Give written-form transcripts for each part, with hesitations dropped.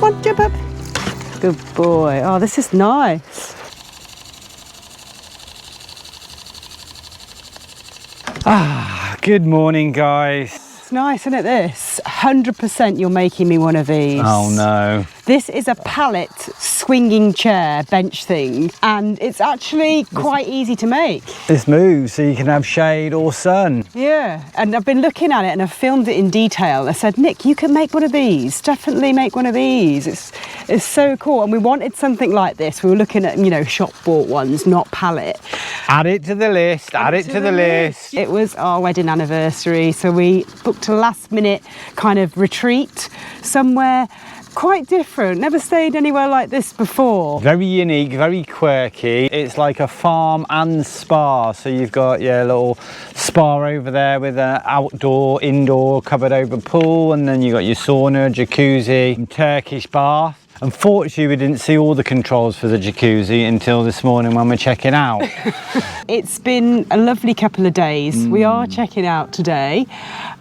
on, jump up. Good boy. Oh, this is nice. Good morning, guys. It's nice, isn't it, this? 100% you're making me one of these. Oh no. This is a pallet swinging chair bench thing, and it's actually quite easy to make. This moves so you can have shade or sun. Yeah, and I've been looking at it and I've filmed it in detail. I said, Nick, you can make one of these. Definitely make one of these. It's so cool. And we wanted something like this. We were looking at, you know, shop bought ones, not pallet. Add it to the list, add it to the list. It was our wedding anniversary, so we booked a last minute kind of retreat somewhere quite different. Never stayed anywhere like this before. Very unique, very quirky. It's like a farm and spa. So you've got your little spa over there with an outdoor, indoor, covered over pool, and then you got your sauna, jacuzzi, Turkish bath. Unfortunately, we didn't see all the controls for the jacuzzi until this morning when we're checking out. It's been a lovely couple of days. We are checking out today,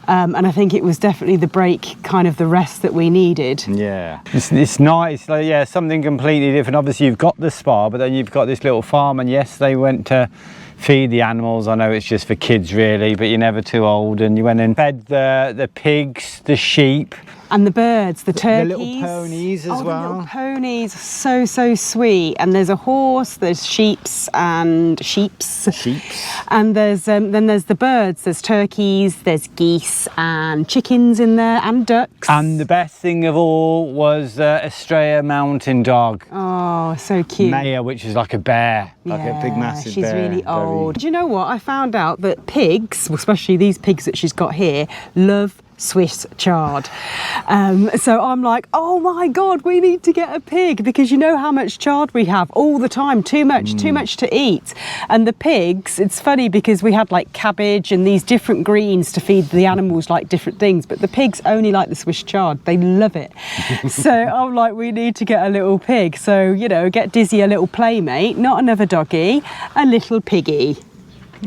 and I think it was definitely the break, kind of the rest that we needed. Yeah, it's nice. Like, yeah, something completely different. Obviously, you've got the spa, but then you've got this little farm, and yes, they went to feed the animals. I know it's just for kids really, but you're never too old. And you went and fed the pigs, the sheep. And the birds, the turkeys. The little ponies as well. The little ponies, so sweet. And there's a horse, there's sheeps. And there's then there's the birds, there's turkeys, there's geese and chickens in there and ducks. And the best thing of all was Estrella mountain dog. Oh, so cute. Maya, which is like a bear, like a big massive she's bear. Really old. Do you know what? I found out that pigs, especially these pigs that she's got here, love Swiss chard. So I'm like, oh my God, we need to get a pig, because you know how much chard we have all the time, too much to eat. And the pigs, it's funny because we had like cabbage and these different greens to feed the animals, like different things, but the pigs only like the Swiss chard. They love it. So I'm like, we need to get a little pig. So, you know, get Dizzy a little playmate, not another doggy, a little piggy.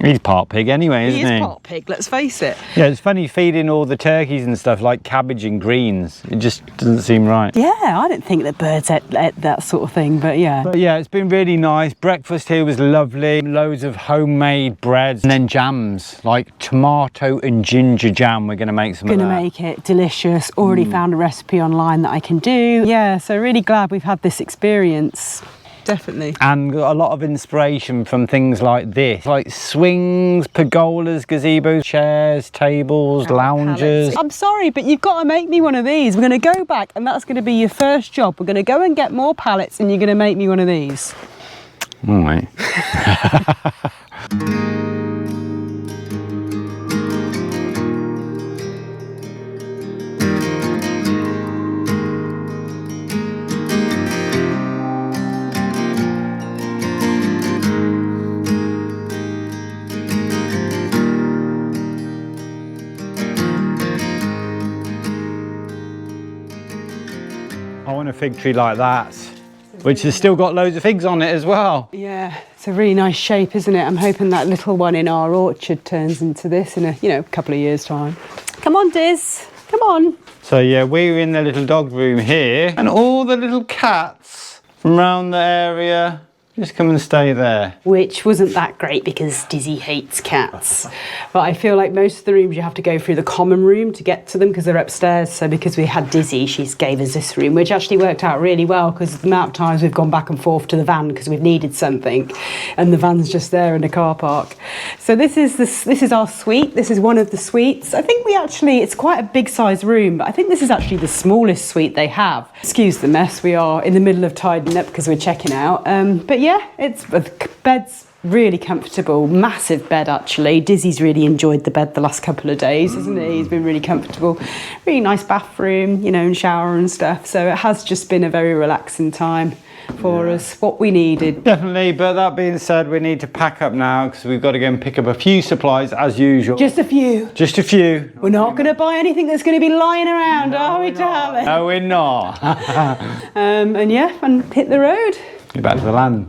He's part pig anyway, isn't he? He is part pig, let's face it. Yeah, it's funny feeding all the turkeys and stuff like cabbage and greens. It just doesn't seem right. Yeah, I didn't think that birds ate that sort of thing, but yeah. But yeah, it's been really nice. Breakfast here was lovely. Loads of homemade breads and then jams, like tomato and ginger jam. We're going to make some of that. Going to make it delicious. Already found a recipe online that I can do. Yeah, so really glad we've had this experience. Definitely. And got a lot of inspiration from things like this, like swings, pergolas, gazebos, chairs, tables, lounges. I'm sorry, but you've got to make me one of these. We're going to go back and that's going to be your first job. We're going to go and get more pallets and you're going to make me one of these. All right. I want a fig tree like that, which has still got loads of figs on it as well. Yeah, it's a really nice shape, isn't it? I'm hoping that little one in our orchard turns into this in a couple of years' time. Come on, Diz, come on. So yeah, we're in the little dog room here, and all the little cats from around the area just come and stay there. Which wasn't that great because Dizzy hates cats. But I feel like most of the rooms you have to go through the common room to get to them because they're upstairs. So because we had Dizzy, she gave us this room, which actually worked out really well because the amount of times we've gone back and forth to the van because we've needed something, and the van's just there in the car park. So this is our suite. This is one of the suites. I think it's quite a big size room, but I think this is actually the smallest suite they have. Excuse the mess. We are in the middle of tidying up because we're checking out. But yeah, the bed's really comfortable. Massive bed actually. Dizzy's really enjoyed the bed the last couple of days, hasn't he? He's been really comfortable. Really nice bathroom, and shower and stuff. So it has just been a very relaxing time for us. What we needed. Definitely, but that being said, we need to pack up now because we've got to go and pick up a few supplies as usual. Just a few. Just a few. We're not going to buy anything that's going to be lying around, are we, darling? No, we're not. And hit the road. Get back to the land.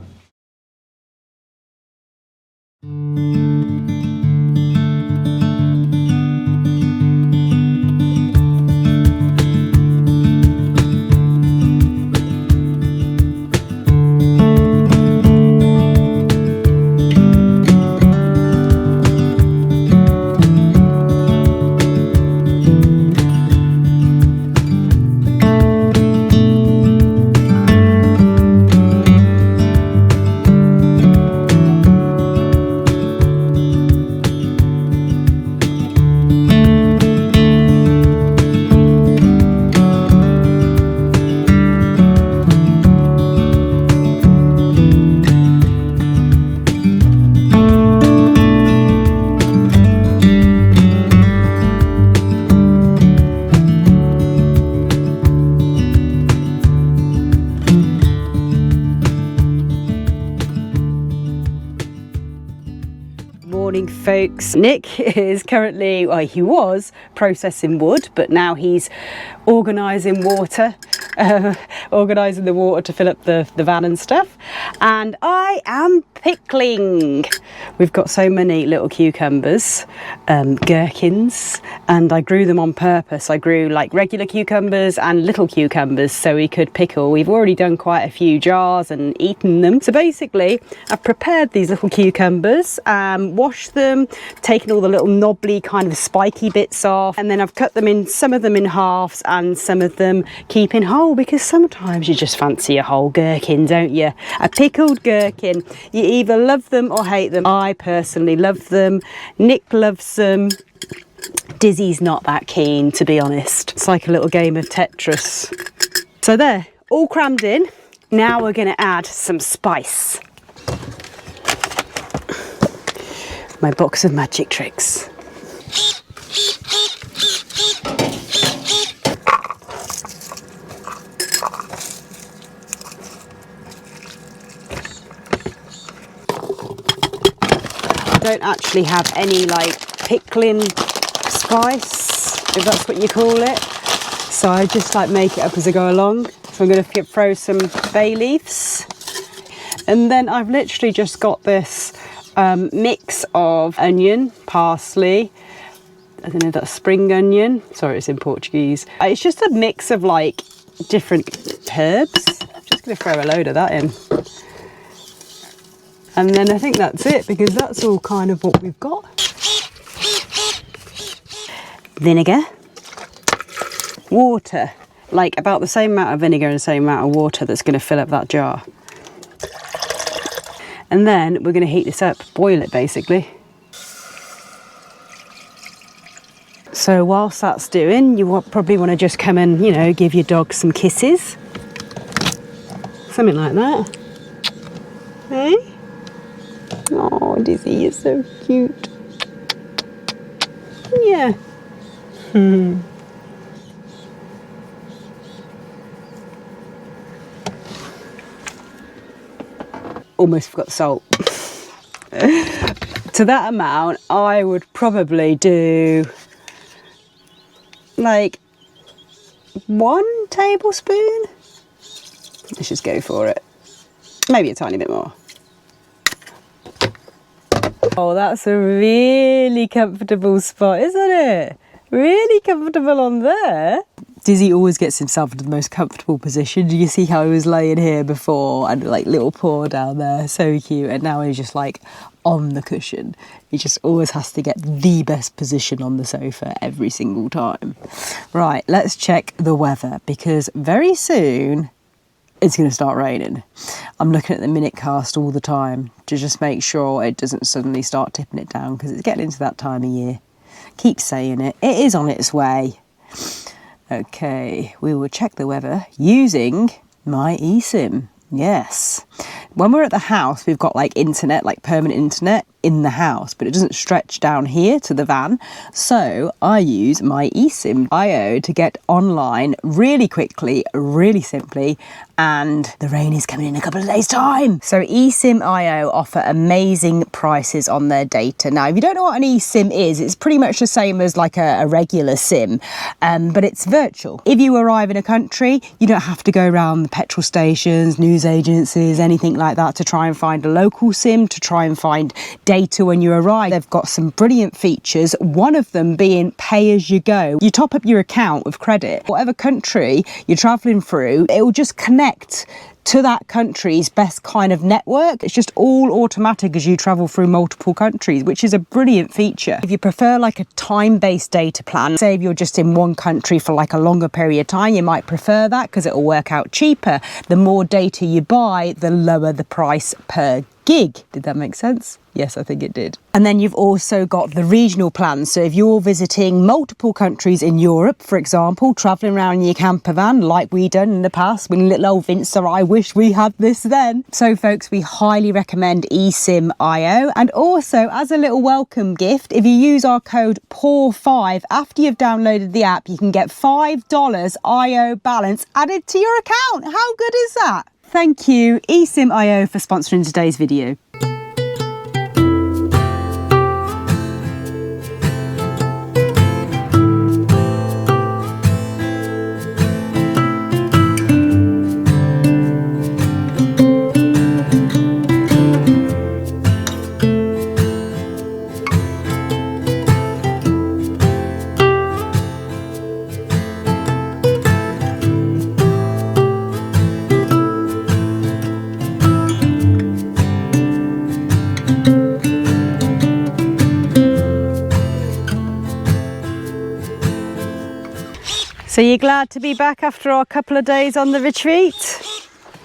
morning, folks. Nick is currently, well, he was processing wood, but now he's organising water, organising the water to fill up the van and stuff. And I am pickling. We've got so many little cucumbers, gherkins, and I grew them on purpose. I grew like regular cucumbers and little cucumbers so we could pickle. We've already done quite a few jars and eaten them. So basically, I've prepared these little cucumbers, washed them, taken all the little knobbly kind of spiky bits off, and then I've cut them in, some of them in halves and some of them keeping whole, because sometimes you just fancy a whole gherkin, don't you? A pickled gherkin. You either love them or hate them. I personally love them. Nick loves them. Dizzy's not that keen, to be honest. It's like a little game of Tetris. So there, all crammed in. Now we're going to add some spice. My box of magic tricks. I don't actually have any like pickling spice, if that's what you call it, so I just like make it up as I go along. So I'm going to throw some bay leaves, and then I've literally just got this mix of onion, parsley, I don't know if that's spring onion, sorry it's in Portuguese. It's just a mix of like different herbs. I'm just going to throw a load of that in. And then I think that's it, because that's all kind of what we've got. Vinegar. Water. Like about the same amount of vinegar and the same amount of water that's going to fill up that jar. And then we're going to heat this up, boil it basically. So whilst that's doing, you probably want to just come and, you know, give your dog some kisses. Something like that. Hey? Oh, Dizzy, you're so cute. Yeah. Almost forgot the salt. To that amount, I would probably do like 1 tablespoon. Let's just go for it. Maybe a tiny bit more. Oh, that's a really comfortable spot, isn't it? Really comfortable on there. Dizzy always gets himself into the most comfortable position. Do you see how he was laying here before and like little paw down there? So cute. And now he's just like on the cushion. He just always has to get the best position on the sofa every single time. Right, let's check the weather, because very soon it's going to start raining. I'm looking at the minute cast all the time to just make sure it doesn't suddenly start tipping it down, because it's getting into that time of year. Keep saying it. It is on its way. Okay, we will check the weather using my eSIM. Yes. When we're at the house, we've got like internet, like permanent internet in the house, but it doesn't stretch down here to the van. So I use my eSIM IO to get online really quickly, really simply, and the rain is coming in a couple of days' time. So eSIM IO offer amazing prices on their data. Now, if you don't know what an eSIM is, it's pretty much the same as like a regular SIM, but it's virtual. If you arrive in a country, you don't have to go around the petrol stations, news agencies, anything like that to try and find a local SIM, to try and find data when you arrive. They've got some brilliant features, one of them being pay as you go. You top up your account with credit. Whatever country you're traveling through, it will just connect to that country's best kind of network. It's just all automatic as you travel through multiple countries, which is a brilliant feature. If you prefer like a time-based data plan, say if you're just in one country for like a longer period of time, you might prefer that because it will work out cheaper. The more data you buy, the lower the price per gig. Did that make sense? Yes, I think it did. And then you've also got the regional plans. So if you're visiting multiple countries in Europe, for example, travelling around in your camper van like we done in the past when little old Vince or I wish we had this then. So folks, we highly recommend eSIM IO. And also as a little welcome gift, if you use our code PAW5 after you've downloaded the app, you can get $5 IO balance added to your account. How good is that? Thank you eSIM IO for sponsoring today's video. So you're glad to be back after our couple of days on the retreat?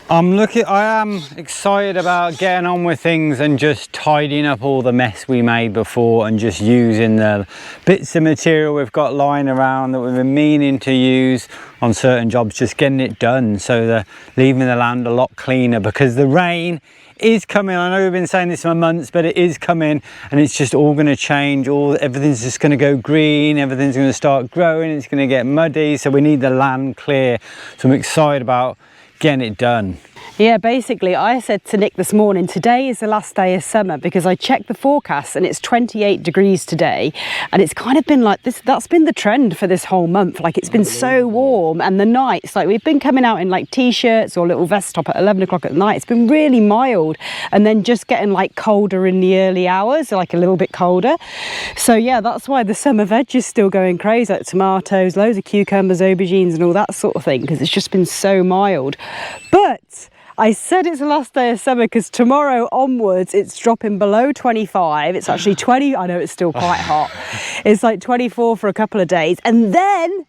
I am excited about getting on with things and just tidying up all the mess we made before and just using the bits of material we've got lying around that we've been meaning to use on certain jobs, just getting it done, so they're leaving the land a lot cleaner, because the rain is coming. I know we've been saying this for months, but it is coming, and it's just all going to change. Everything's just going to go green, everything's going to start growing, it's going to get muddy, so we need the land clear. So I'm excited about getting it done. Yeah, basically I said to Nick this morning, today is the last day of summer, because I checked the forecast and it's 28 degrees today, and it's kind of been like this. That's been the trend for this whole month. Like, it's been so warm, and the nights, like, we've been coming out in like t-shirts or little vest top at 11 o'clock at night. It's been really mild, and then just getting like colder in the early hours, like a little bit colder. So yeah, that's why the summer veg is still going crazy, like tomatoes, loads of cucumbers, aubergines and all that sort of thing, because it's just been so mild. But I said it's the last day of summer because tomorrow onwards it's dropping below 25. It's actually 20. I know it's still quite hot. It's like 24 for a couple of days, and then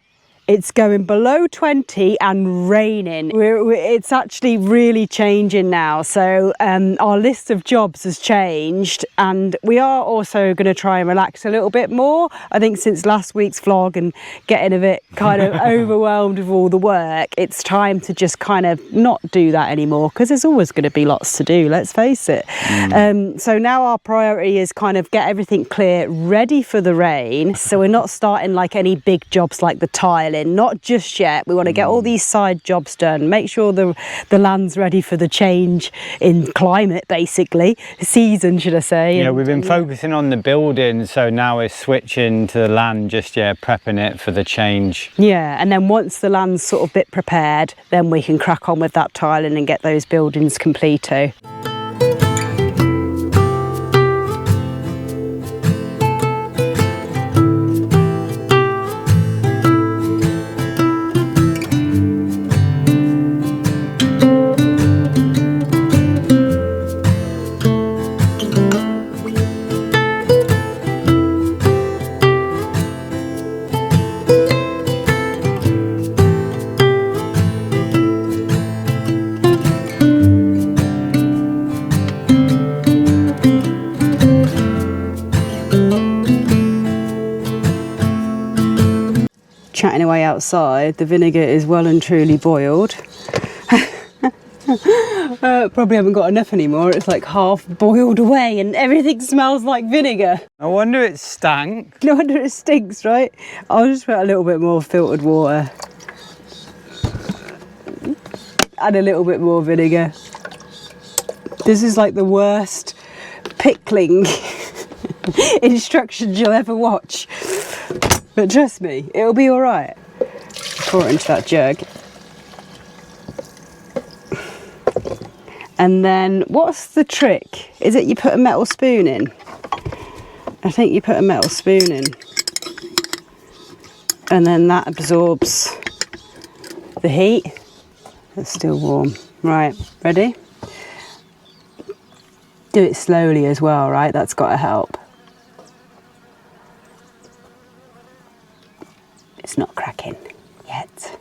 it's going below 20 and raining. It's actually really changing now. So our list of jobs has changed, and we are also going to try and relax a little bit more. I think since last week's vlog and getting a bit kind of overwhelmed with all the work, it's time to just kind of not do that anymore, because there's always going to be lots to do, let's face it. So now our priority is kind of get everything clear, ready for the rain. So we're not starting like any big jobs like the tiling, not just yet. We want to get all these side jobs done, make sure the land's ready for the change in climate, basically season, should I say. Yeah, we've been focusing on the building, so now we're switching to the land, just prepping it for the change. Yeah, and then once the land's sort of bit prepared, then we can crack on with that tiling and get those buildings completo. Chatting away outside, the vinegar is well and truly boiled. Probably haven't got enough anymore. It's like half boiled away and everything smells like vinegar. I wonder it stank. No wonder it stinks, right? I'll just put a little bit more filtered water and a little bit more vinegar. This is like the worst pickling instructions you'll ever watch. But trust me, it'll be all right. Pour it into that jug. And then, what's the trick? Is it you put a metal spoon in? I think you put a metal spoon in. And then that absorbs the heat. It's still warm. Right, ready? Do it slowly as well, right? That's got to help. It's not cracking yet.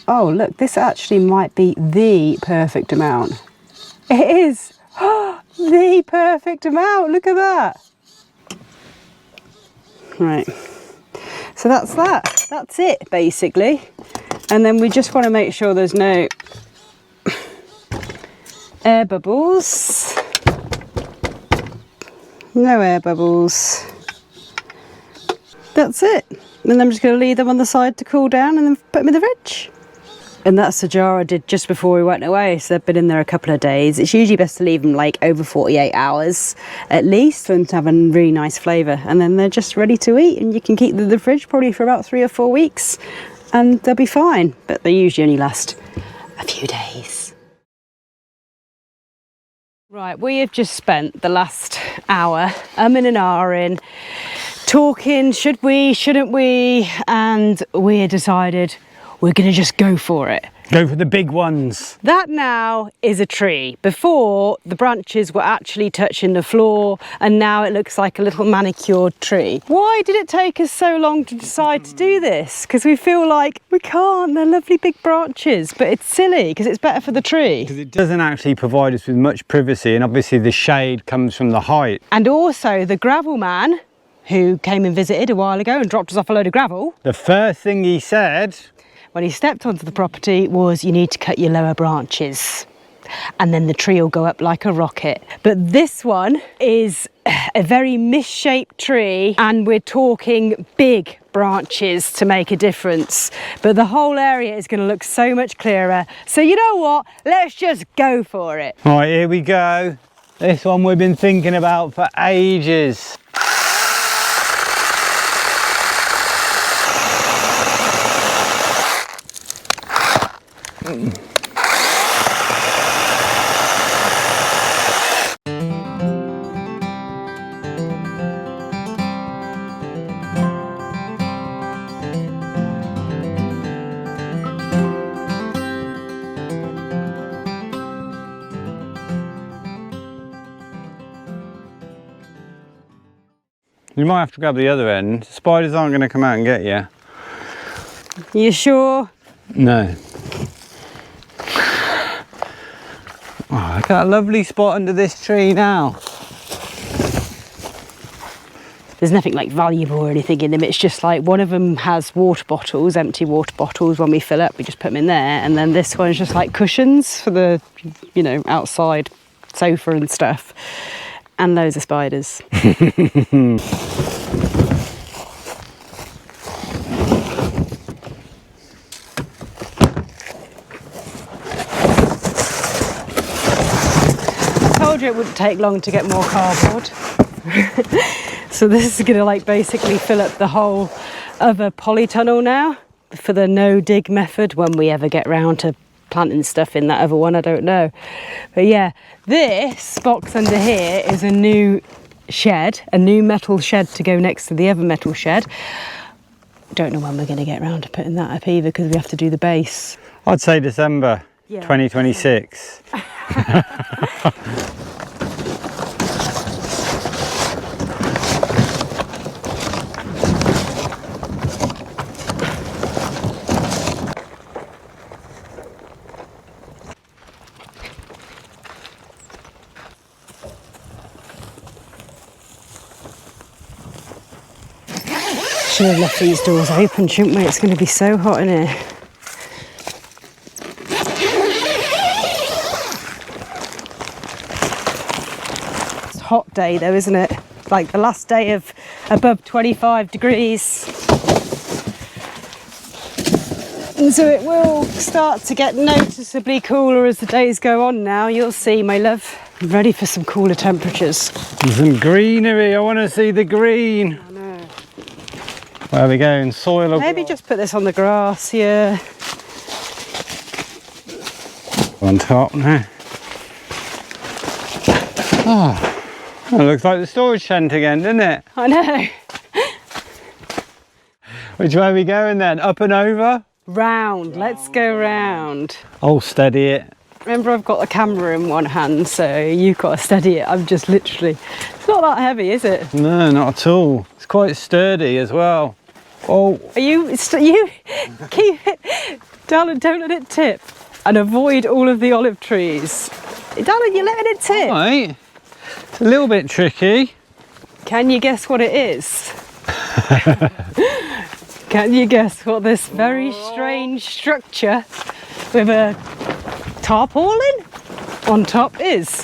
Oh, look, this actually might be the perfect amount. It is. Oh, the perfect amount. Look at that. Right. So that's that. That's it, basically. And then we just want to make sure there's no air bubbles. No air bubbles. That's it. And I'm just going to leave them on the side to cool down and then put them in the fridge. And that's the jar I did just before we went away, so they've been in there a couple of days. It's usually best to leave them like over 48 hours at least for them to have a really nice flavour, and then they're just ready to eat, and you can keep them in the fridge probably for about 3 or 4 weeks and they'll be fine, but they usually only last a few days. Right, we have just spent the last hour in and ahhing, talking, should we, shouldn't we, and we decided we're going to just go for it. Go for the big ones. That now is a tree. Before, the branches were actually touching the floor, and now it looks like a little manicured tree. Why did it take us so long to decide to do this? Because we feel like we can't, they're lovely big branches, but it's silly because it's better for the tree. Because it doesn't actually provide us with much privacy, and obviously the shade comes from the height. And also the gravel man, who came and visited a while ago and dropped us off a load of gravel, The first thing he said, when he stepped onto the property, was you need to cut your lower branches and then the tree will go up like a rocket. But this one is a very misshaped tree, and we're talking big branches to make a difference. But the whole area is going to look so much clearer. So you know what? Let's just go for it. right, here we go. This one we've been thinking about for ages. You might have to grab the other end. Spiders aren't going to come out and get you. You sure? No. Oh, look at that lovely spot under this tree now. There's nothing like valuable or anything in them. It's just like one of them has water bottles, empty water bottles. When we fill up, we just put them in there. And then this one's just like cushions for the, you know, outside sofa and stuff. And loads of spiders. I told you it wouldn't take long to get more cardboard. So this is going to like basically fill up the whole other polytunnel now for the no dig method when we ever get round to planting stuff in that other one, I don't know. But yeah, this box under here is a new shed, a new metal shed to go next to the other metal shed. Don't know when we're going to get round to putting that up either, because we have to do the base. I'd say December 2026. Should have left these doors open, shouldn't we? It's going to be so hot in here. It's a hot day though, isn't it? Like the last day of above 25 degrees. And so it will start to get noticeably cooler as the days go on now. You'll see, my love. I'm ready for some cooler temperatures. And some greenery. I want to see the green. I know. Where are we going? Soil or Maybe grass? just put this on the grass, yeah. On top now. Oh, that looks like the storage tent again, doesn't it? I know. Which way are we going then? Up and over? Round, let's go round. Oh, steady it. Remember, I've got the camera in one hand, so you've got to steady it. I'm just literally, it's not that heavy, is it? No, not at all. It's quite sturdy as well. Oh, Are you keep it, darling, don't let it tip. And avoid all of the olive trees. Darling, you're letting it tip. right. It's a little bit tricky. Can you guess what it is? Can you guess what this very strange structure with a tarpaulin on top is?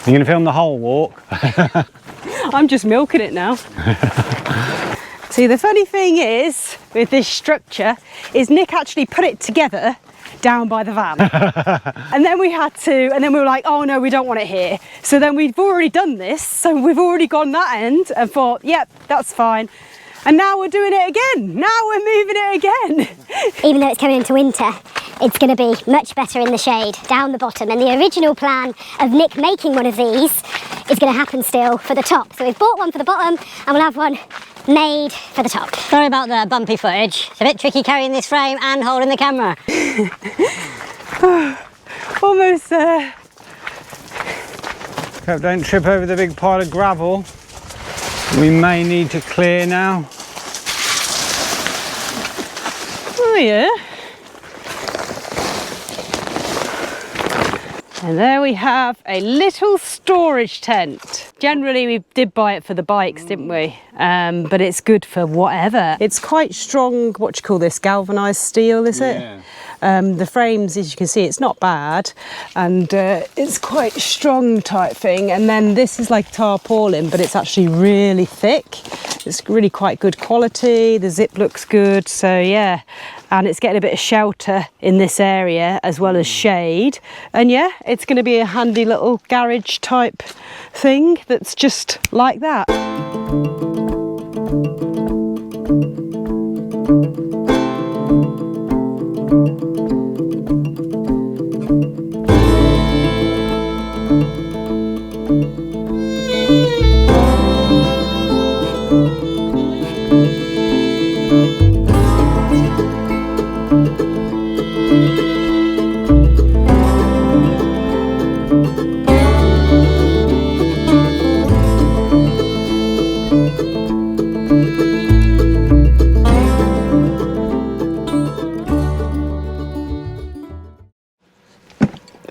You're going to film the whole walk? I'm just milking it now. See, the funny thing is with this structure is Nick actually put it together down by the van. And then we were like, oh no, we don't want it here. So then we've already done this. So we've already gone that end and thought, yep, that's fine. And now we're doing it again. Now we're moving it again. Even though it's coming into winter, it's going to be much better in the shade down the bottom. And the original plan of Nick making one of these is going to happen still for the top. So we've bought one for the bottom and we'll have one made for the top. Sorry about the bumpy footage. It's a bit tricky carrying this frame and holding the camera. Almost there. Hope don't trip over the big pile of gravel. We may need to clear now. Oh yeah. And there we have a little storage tent. Generally we did buy it for the bikes, didn't we? But it's good for whatever. It's quite strong, what do you call this, galvanised steel, is it? Yeah. The frames, as you can see, it's not bad, and it's quite strong type thing. And then this is like tarpaulin, but it's actually really thick. It's really quite good quality. The zip looks good, so yeah. And it's getting a bit of shelter in this area as well as shade. And yeah, it's going to be a handy little garage type thing that's just like that.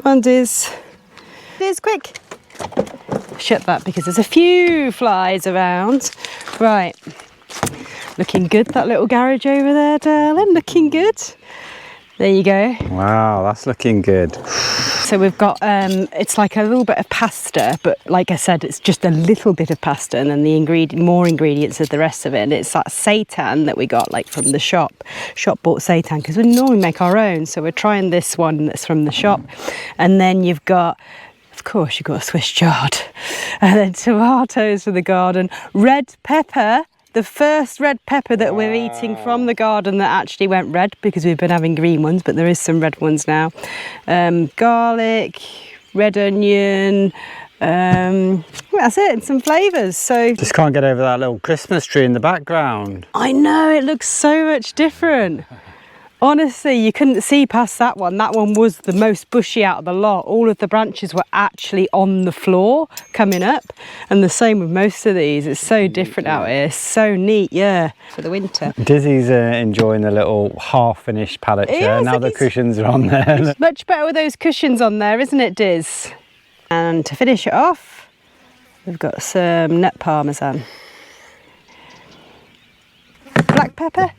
And is quick. Shut that because there's a few flies around. Right, looking good, that little garage over there, darling, looking good. There you go. Wow, that's looking good. So we've got, it's like a little bit of pasta, but like I said, it's just a little bit of pasta and then the more ingredients of the rest of it. And it's that seitan that we got like from the shop bought seitan because we normally make our own. So we're trying this one that's from the shop. And then you've got, of course, you've got a Swiss chard. And then tomatoes for the garden, red pepper. The first red pepper that we're eating from the garden that actually went red because we've been having green ones, but there is some red ones now. Garlic, red onion, that's it, and some flavours. So Just can't get over that little Christmas tree in the background. I know, it looks so much different. Honestly, you couldn't see past that one. That one was the most bushy out of the lot. All of the branches were actually on the floor coming up. And the same with most of these. It's so different out here. It's so neat, yeah, for the winter. Dizzy's enjoying the little half-finished pallet chair. Now the cushions are on there. Much better with those cushions on there, isn't it, Diz? And to finish it off, we've got some nut parmesan. Black pepper.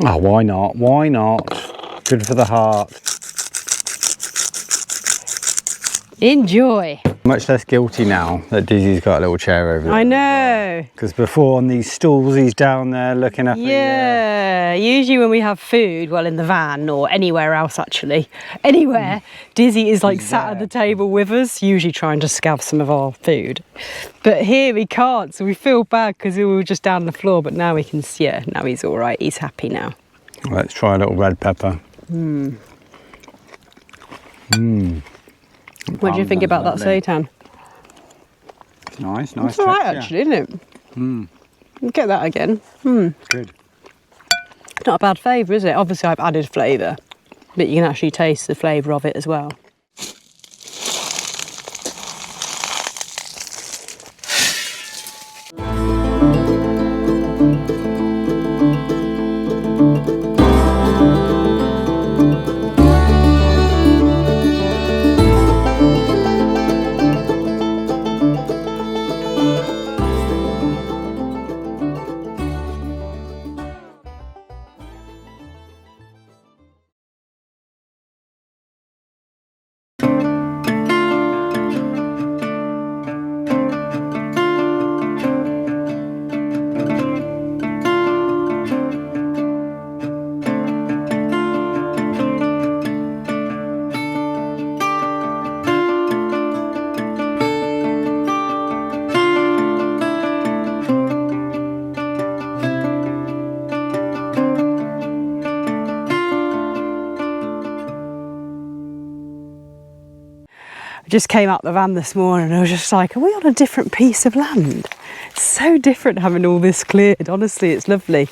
Oh, why not? Why not? Good for the heart. Enjoy. Much less guilty now that Dizzy's got a little chair over there. I know. Because before on these stools, he's down there looking up. Yeah, usually when we have food, well, in the van or anywhere else actually, anywhere, Dizzy is like sat at the table with us, usually trying to scav some of our food. But here we can't, so we feel bad because we were just down on the floor, but now we can see, yeah, now he's all right, he's happy now. Let's try a little red pepper. What do you think about that seitan? Nice It's all right actually, isn't it? Get that again. Good. Not a bad flavour, is it? Obviously I've added flavour, but you can actually taste the flavour of it as well. I just came out the van this morning and I was just like, are we on a different piece of land? So different having all this cleared. Honestly, it's lovely.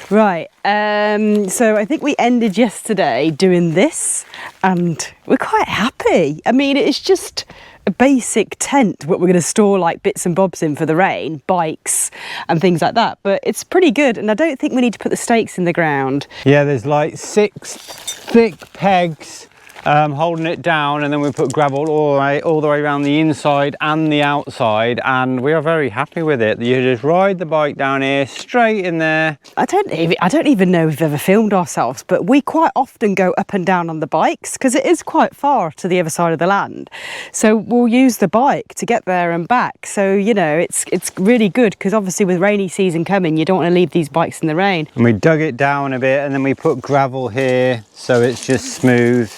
Right, so I think we ended yesterday doing this and we're quite happy. I mean, it's just a basic tent, what we're going to store like bits and bobs in for the rain, bikes and things like that, but it's pretty good. And I don't think we need to put the stakes in the ground. Yeah, there's like 6 thick pegs holding it down, and then we put gravel all the way around the inside and the outside, and we are very happy with it. You just ride the bike down here straight in there. I don't even know if we've ever filmed ourselves, but we quite often go up and down on the bikes because it is quite far to the other side of the land, so we'll use the bike to get there and back. So you know, it's really good because obviously with rainy season coming, you don't want to leave these bikes in the rain. And we dug it down a bit, and then we put gravel here so it's just smooth.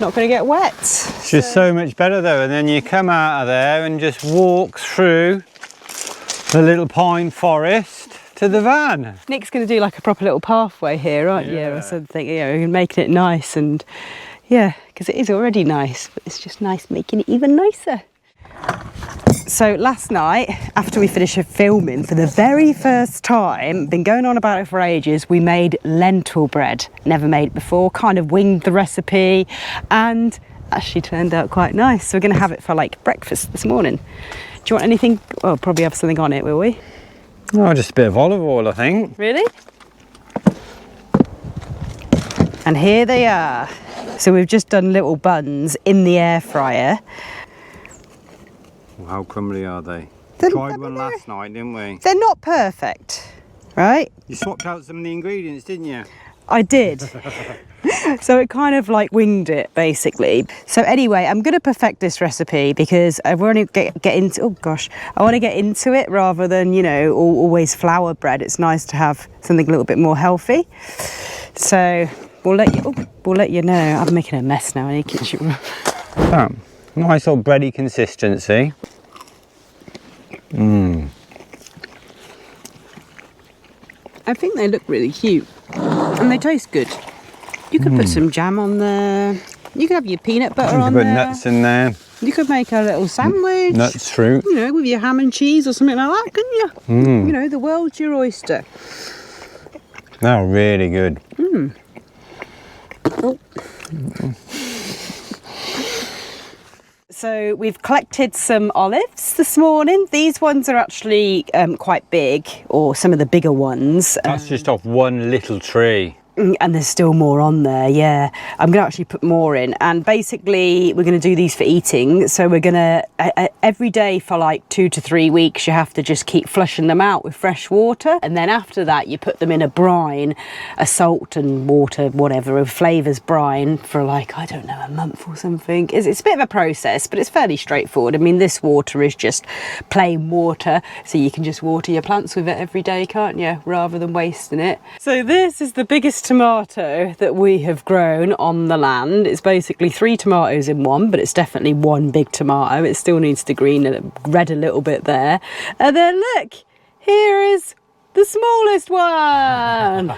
Not going to get wet. It's just so much better though, and then you come out of there and just walk through the little pine forest to the van. Nick's going to do like a proper little pathway here, aren't you, or something, you know, making it nice. And yeah, because it is already nice, but it's just nice making it even nicer. So last night, after we finished filming, for the very first time, been going on about it for ages, we made lentil bread. Never made it before, kind of winged the recipe, and actually turned out quite nice. So we're going to have it for like breakfast this morning. Do you want anything? Well, probably have something on it, will we? Oh, just a bit of olive oil, I think. Really? And here they are. So we've just done little buns in the air fryer. Well, how crumbly are they? They're, Tried one last night, didn't we? They're not perfect, right? You swapped out some of the ingredients, didn't you? I did. So it kind of like winged it basically. So anyway, I'm going to perfect this recipe because I want to get into, oh gosh, I want to get into it rather than, you know, always flour bread. It's nice to have something a little bit more healthy. So we'll let you know. I'm making a mess now in the kitchen. Oh, nice old bready consistency. I think they look really cute and they taste good. You could put some jam on there. You could have your peanut butter on there. there. You could put nuts in there. You could make a little sandwich. Nuts, fruit. You know, with your ham and cheese or something like that, couldn't you? You know, the world's your oyster. They're really good. Oh. So we've collected some olives this morning. These ones are actually quite big, or some of the bigger ones. That's just off one little tree. And there's still more on there, yeah. I'm going to actually put more in. And basically, we're going to do these for eating. So we're going to, every day for like 2 to 3 weeks, you have to just keep flushing them out with fresh water. And then after that, you put them in a brine, a salt and water, whatever, a flavours brine for like, I don't know, a month or something. It's a bit of a process, but it's fairly straightforward. I mean, this water is just plain water. So you can just water your plants with it every day, can't you? Rather than wasting it. So this is the biggest tomato that we have grown on the land. It's basically 3 tomatoes in one, but it's definitely one big tomato. It still needs to red a little bit there. And then look, here is the smallest one.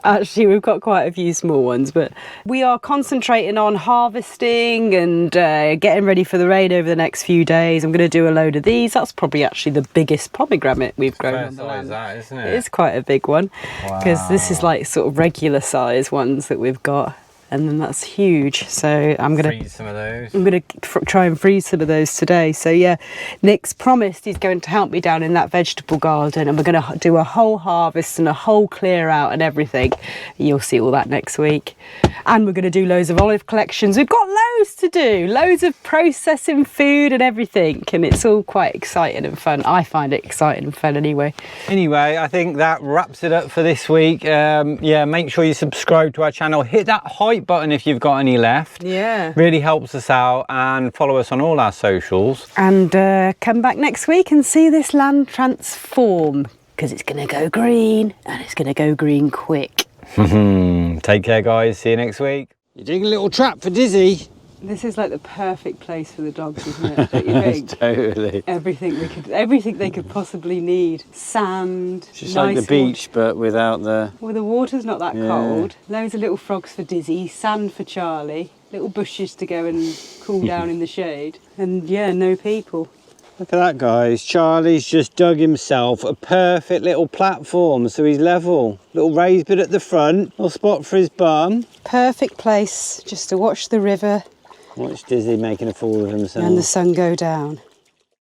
Actually, we've got quite a few small ones, but we are concentrating on harvesting and getting ready for the rain over the next few days. I'm going to do a load of these. That's probably actually the biggest pomegranate we've grown on the land. That, isn't it? It is quite a big one, because this is like sort of regular size ones that we've got. And then that's huge, so I'm gonna freeze some of those. I'm gonna try and freeze some of those today. So yeah, Nick's promised he's going to help me down in that vegetable garden, and we're gonna do a whole harvest and a whole clear out and everything. You'll see all that next week. And we're gonna do loads of olive collections. We've got loads to do, loads of processing food and everything, and it's all quite exciting and fun. I find it exciting and fun anyway. Anyway, I think that wraps it up for this week. Yeah, make sure you subscribe to our channel, hit that hype button if you've got any left. Yeah, really helps us out, and follow us on all our socials, and come back next week and see this land transform, because it's gonna go green, and it's gonna go green quick. Take care guys, see you next week. You're doing a little trap for Dizzy. This is like the perfect place for the dogs, isn't it? Don't you think? Totally. Everything they could possibly need. Sand. It's just like the beach, but without the... Well, the water's not that cold. Loads of little frogs for Dizzy, sand for Charlie, little bushes to go and cool down in the shade. And yeah, no people. Look at that, guys. Charlie's just dug himself a perfect little platform, so he's level. Little raised bit at the front, little spot for his bum. Perfect place just to watch the river Watch Dizzy making a fool of himself. and the sun go down.